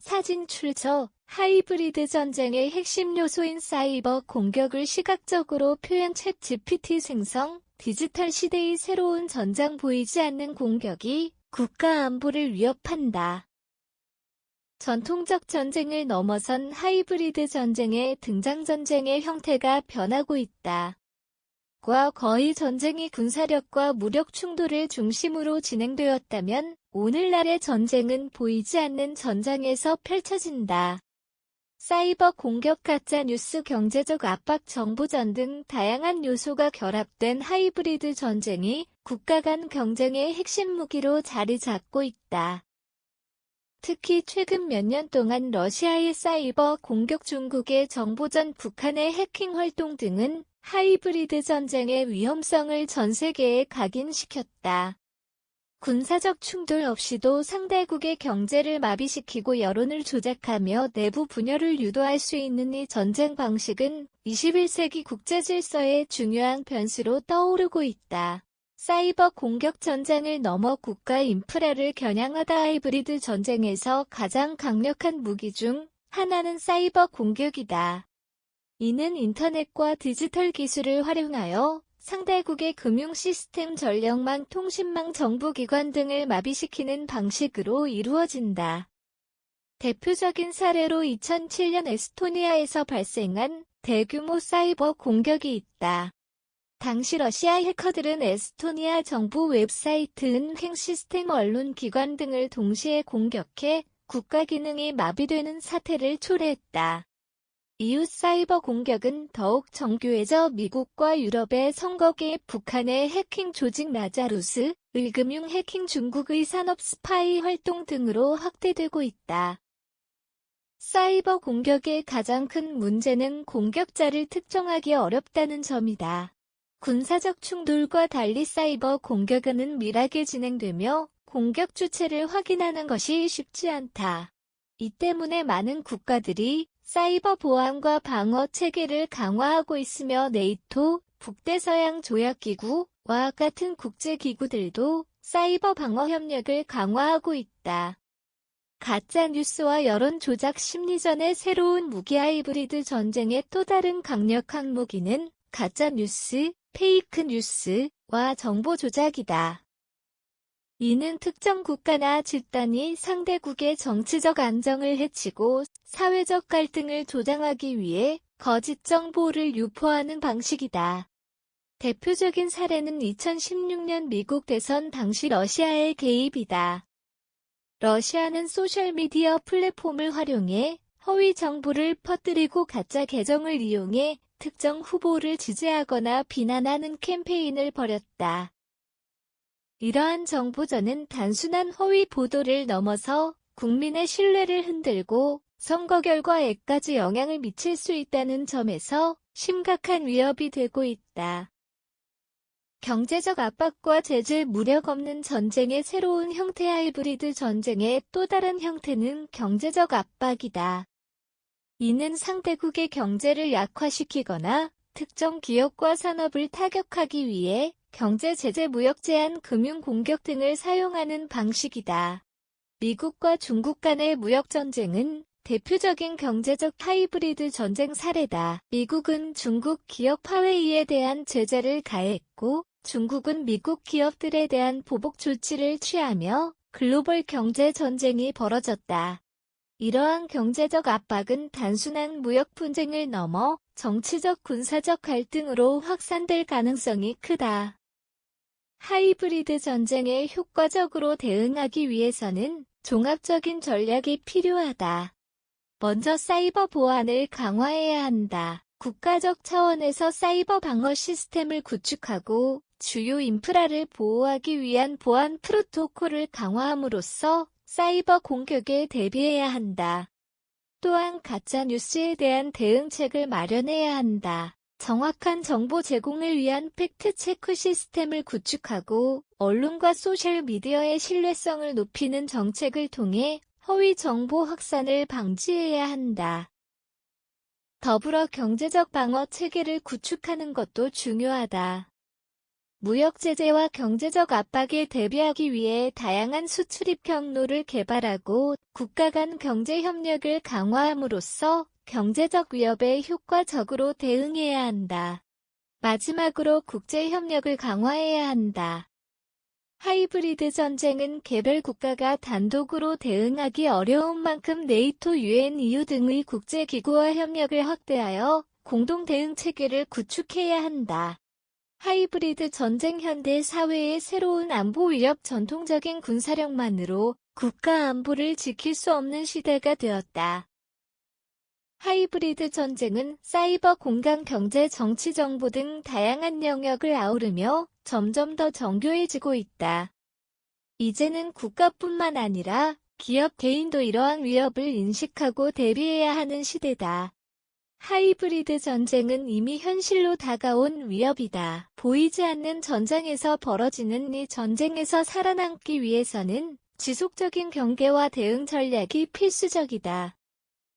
사진 출처 하이브리드 전쟁의 핵심 요소인 사이버 공격을 시각적으로 표현 챗GPT 생성, 디지털 시대의 새로운 전장 보이지 않는 공격이 국가 안보를 위협한다. 전통적 전쟁을 넘어선 하이브리드 전쟁의 등장 전쟁의 형태가 변하고 있다. 과거의 전쟁이 군사력과 무력 충돌을 중심으로 진행되었다면 오늘날의 전쟁은 보이지 않는 전장에서 펼쳐진다. 사이버 공격, 가짜뉴스, 경제적 압박, 정보전 등 다양한 요소가 결합된 하이브리드 전쟁이 국가 간 경쟁의 핵심 무기로 자리 잡고 있다. 특히 최근 몇 년 동안 러시아의 사이버 공격, 중국의 정보전, 북한의 해킹 활동 등은 하이브리드 전쟁의 위험성을 전 세계에 각인시켰다. 군사적 충돌 없이도 상대국의 경제를 마비시키고 여론을 조작하며 내부 분열을 유도할 수 있는 이 전쟁 방식은 21세기 국제 질서의 중요한 변수로 떠오르고 있다. 사이버 공격 전장을 넘어 국가 인프라를 겨냥하다. 하이브리드 전쟁에서 가장 강력한 무기 중 하나는 사이버 공격이다. 이는 인터넷과 디지털 기술을 활용하여 상대국의 금융 시스템, 전력망, 통신망, 정보기관 등을 마비시키는 방식으로 이루어진다. 대표적인 사례로 2007년 에스토니아에서 발생한 대규모 사이버 공격이 있다. 당시 러시아 해커들은 에스토니아 정부 웹사이트, 은행 시스템, 언론기관 등을 동시에 공격해 국가 기능이 마비되는 사태를 초래했다. 이후 사이버 공격은 더욱 정교해져 미국과 유럽의 선거 개입, 북한의 해킹 조직 라자루스, 의 금융 해킹, 중국의 산업 스파이 활동 등으로 확대되고 있다. 사이버 공격의 가장 큰 문제는 공격자를 특정하기 어렵다는 점이다. 군사적 충돌과 달리 사이버 공격은 은밀하게 진행되며 공격 주체를 확인하는 것이 쉽지 않다. 이 때문에 많은 국가들이 사이버 보안과 방어 체계를 강화하고 있으며 네이토, 북대서양 조약기구와 같은 국제기구들도 사이버 방어 협력을 강화하고 있다. 가짜뉴스와 여론 조작 심리전의 새로운 무기. 하이브리드 전쟁의 또 다른 강력한 무기는 가짜뉴스, 페이크 뉴스와 정보 조작이다. 이는 특정 국가나 집단이 상대국의 정치적 안정을 해치고 사회적 갈등을 조장하기 위해 거짓 정보를 유포하는 방식이다. 대표적인 사례는 2016년 미국 대선 당시 러시아의 개입이다. 러시아는 소셜미디어 플랫폼을 활용해 허위 정보를 퍼뜨리고 가짜 계정을 이용해 특정 후보를 지지하거나 비난하는 캠페인을 벌였다. 이러한 정보전은 단순한 허위 보도를 넘어서 국민의 신뢰를 흔들고 선거 결과에까지 영향을 미칠 수 있다는 점에서 심각한 위협이 되고 있다. 경제적 압박과 제재, 무력 없는 전쟁의 새로운 형태. 하이브리드 전쟁의 또 다른 형태는 경제적 압박이다. 이는 상대국의 경제를 약화시키거나 특정 기업과 산업을 타격하기 위해 경제 제재, 무역 제한, 금융 공격 등을 사용하는 방식이다. 미국과 중국 간의 무역 전쟁은 대표적인 경제적 하이브리드 전쟁 사례다. 미국은 중국 기업 화웨이에 대한 제재를 가했고, 중국은 미국 기업들에 대한 보복 조치를 취하며 글로벌 경제 전쟁이 벌어졌다. 이러한 경제적 압박은 단순한 무역 분쟁을 넘어 정치적, 군사적 갈등으로 확산될 가능성이 크다. 하이브리드 전쟁에 효과적으로 대응하기 위해서는 종합적인 전략이 필요하다. 먼저 사이버 보안을 강화해야 한다. 국가적 차원에서 사이버 방어 시스템을 구축하고 주요 인프라를 보호하기 위한 보안 프로토콜을 강화함으로써 사이버 공격에 대비해야 한다. 또한 가짜뉴스에 대한 대응책을 마련해야 한다. 정확한 정보 제공을 위한 팩트체크 시스템을 구축하고 언론과 소셜미디어의 신뢰성을 높이는 정책을 통해 허위 정보 확산을 방지해야 한다. 더불어 경제적 방어 체계를 구축하는 것도 중요하다. 무역 제재와 경제적 압박에 대비하기 위해 다양한 수출입 경로를 개발하고 국가 간 경제 협력을 강화함으로써 경제적 위협에 효과적으로 대응해야 한다. 마지막으로 국제 협력을 강화해야 한다. 하이브리드 전쟁은 개별 국가가 단독으로 대응하기 어려운 만큼 네이토, 유엔, EU 등의 국제기구와 협력을 확대하여 공동 대응 체계를 구축해야 한다. 하이브리드 전쟁 현대 사회의 새로운 안보 위협 전통적인 군사력만으로 국가 안보를 지킬 수 없는 시대가 되었다. 하이브리드 전쟁은 사이버 공간 경제 정치 정보 등 다양한 영역을 아우르며 점점 더 정교해지고 있다. 이제는 국가뿐만 아니라 기업 개인도 이러한 위협을 인식하고 대비해야 하는 시대다. 하이브리드 전쟁은 이미 현실로 다가온 위협이다. 보이지 않는 전장에서 벌어지는 이 전쟁에서 살아남기 위해서는 지속적인 경계와 대응 전략이 필수적이다.